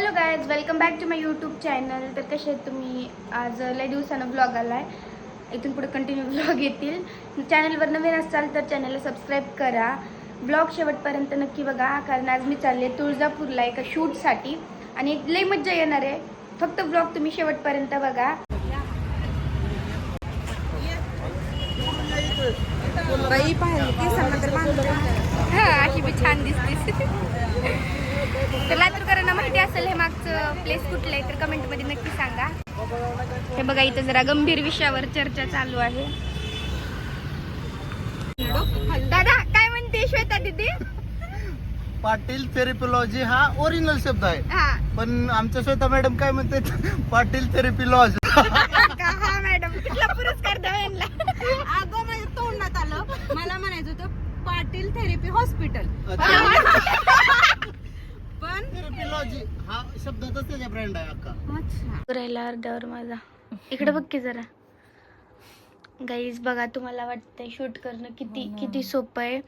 Hello guys, welcome back to my YouTube channel. तर कसे आहेत तुम्ही? आज लय दिवसानं ब्लॉग आला आहे. इथून पुढे कंटिन्यू ब्लॉग येतील. चॅनलवर नवीन असाल तर चॅनलला सबस्क्राईब करा. ब्लॉग शेवटपर्यंत नक्की बघा, कारण आज मी चालले तुळजापूरला एका शूटसाठी आणि लय मज्जा येणार आहे. फक्त ब्लॉग तुम्ही शेवटपर्यंत बघा. हां, अशी बी छान दिसते. तर लातूरकरांना माहिती असेल हे मागचं प्लेस कुठलं आहे तर कमेंटमध्ये नक्की सांगा. हे बघा, इथं जरा गंभीर विषयावर चर्चा चालू आहे. दादा काय म्हणते श्वेता दीदी? पाटील थेरपीलॉजी हा ओरिजिनल शब्द आहे, हा पण आमच्या श्वेता मॅडम काय म्हणतात? पाटील थेरपीलॉज. हा मॅडम, कुठला पुरस्कार द्यावा यांना? अगं माझ्या तोंडात आलं, मला म्हणायचं होतं पाटील थेरपी हॉस्पिटल, पण थेरपीलॉजी हा शब्दातच त्याचा ब्रँड आहे अक्का. अच्छा राहिला अर्ध्यावर माझा. इकडे बघ की जरा. गाईज बघा, तुम्हाला वाटतंय शूट करणं किती सोपं आहे.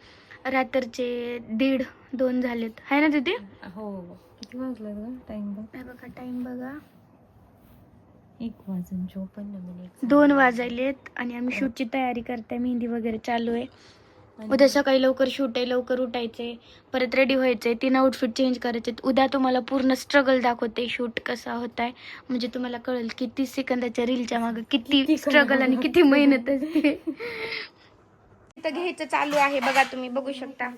रात्रीचे 1:30-2 झालेत, आहे ना दीदी? हो. किती वाजलं ग? टाइम बघ. हे बघा, टाइम बघा, 1:54 2 वाजलेत आणि आम्ही शूटची तयारी करताय. मेहंदी वगैरे चालू आहे. उद्या सकाळी लवकर शूट आहे, लवकर उठायचंय, परत रेडी व्हायचंय, 3 आउटफिट चेंज करायचे. उद्या तुम्हाला पूर्ण स्ट्रगल दाखवते शूट कसा होत आहे, म्हणजे तुम्हाला कळेल की 30 सेकंदाच्या रीलच्या मागे किती स्ट्रगल आणि किती मेहनत असते. इथं घ्यायचं चालू आहे बघा, तुम्ही बघू शकता.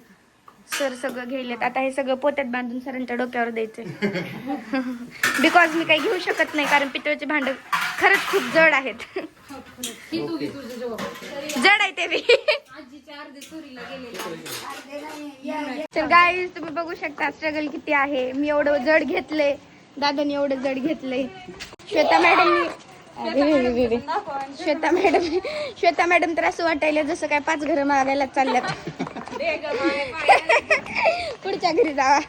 सर सगळं घ्यायलेत. आता हे सगळं पोत्यात बांधून सरांच्या डोक्यावर द्यायचंय. बिकॉज मी काही घेऊ शकत नाही, कारण पितळेचे भांड खरंच खूप जड आहेत. जड आहे ते बी. तर गाईज तुम्ही बघू शकता स्ट्रगल किती आहे. मी एवढं जड घेतलंय, दादाने एवढं जड घेतलंय. श्वेता मॅडम तर असं वाटायला जसं काय 5 घरं मागायला चालल्यात. पुढच्या घरी जावा.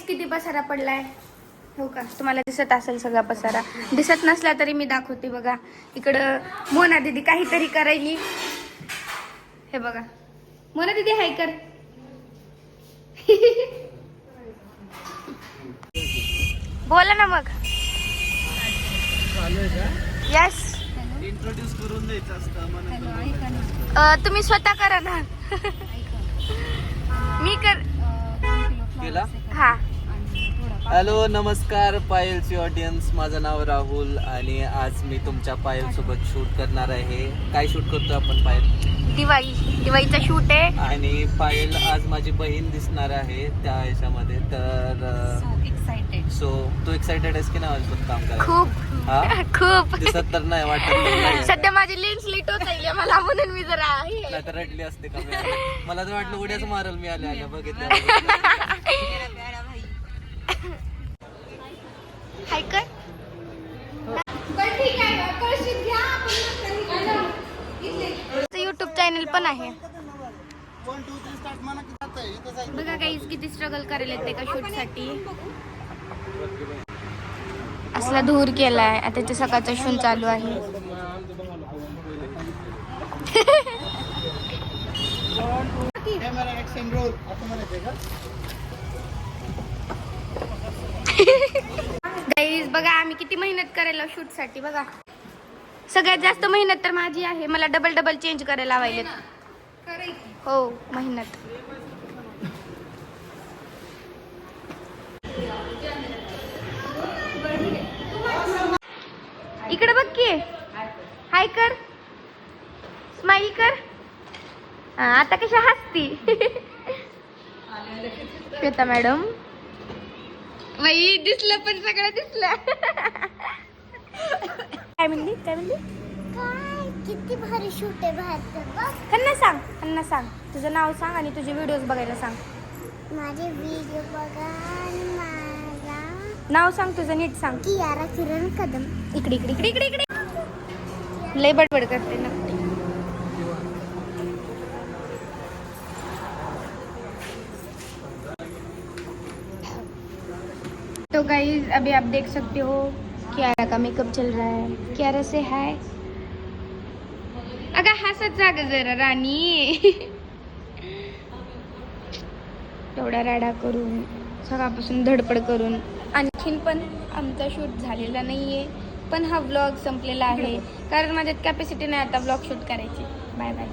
किती पसारा पडलाय हो का? तुम्हाला दिसत असेल सगळा पसारा. दिसत नसला तरी मी दाखवते बघा. इकडं मोना दीदी काहीतरी करायली. हे बघा, मोना दीदी हाय कर. बोला ना मग. यस, इंट्रोड्यूस करून द्यायचं असतं. तुम्ही स्वतः करा ना. मी कर केला. हा. हॅलो, नमस्कार पायलची ऑडियन्स. माझं नाव राहुल आणि आज मी तुमच्या पायल सोबत शूट करणार आहे. काय शूट करतो आपण पायल? दिवाळीचा शूट आहे. आणि पायल आज माझी बहीण दिसणार आहे त्या ह्याच्यामध्ये. तर सो तू एक्साइटेड आहेस की नाही माझ्यासोबत काम करायला? खूप खूप. दिसत तर नाही, वाटत तर नाही. सध्या माझी लेन्स लिट होत आहे मला, म्हणून मी जरा नाही तर रडली असते का मी आले? मला तर वाटलं उद्याच मारल मी आल्या बघितलं. हाय कर. युट्यूब चॅनल पण आहे बघा. गाईज किती स्ट्रगल करायला एका शूट साठी. असला धूर केलाय. आता ते सकाळचा शूट चालू आहे. गाईज बघा, आम्ही किती मेहनत करायला शूट साठी. बघा, सगळ्यात जास्त मेहनत तर माझी आहे. मला डबल चेंज करायला लावायलेत. हो, मेहनत. इकडे बघ की. हाय कर, स्माइल कर. आता कशा हसती. श्वेता मॅडम बाई, दिसलं पण सगळं दिसलं. काय म्हणली किती भारी शूट आहे बाहेर. ह्यांना सांग तुझं नाव सांग आणि तुझे व्हिडिओज बघायला सांग. माझे व्हिडिओ बघा आणि माझा नाव सांग तुझं, नीट सांग. कियारा किरण कदम. इकडे लय बडबड करते नक्की. तो गाइस अभी आप देख सकते हो कियारा का मेकअप चल रहा है. कियारा से हाय. अगं हसत जा गं जरा राणी. एवढा राडा करून सकाळपासून धडपड करून आणखीन पण आमचा शूट झालेला नाही आहे, पण हा व्लॉग संपलेला आहे कारण माझ्यात कॅपॅसिटी नाही आता व्लॉग शूट करायची. Bye bye.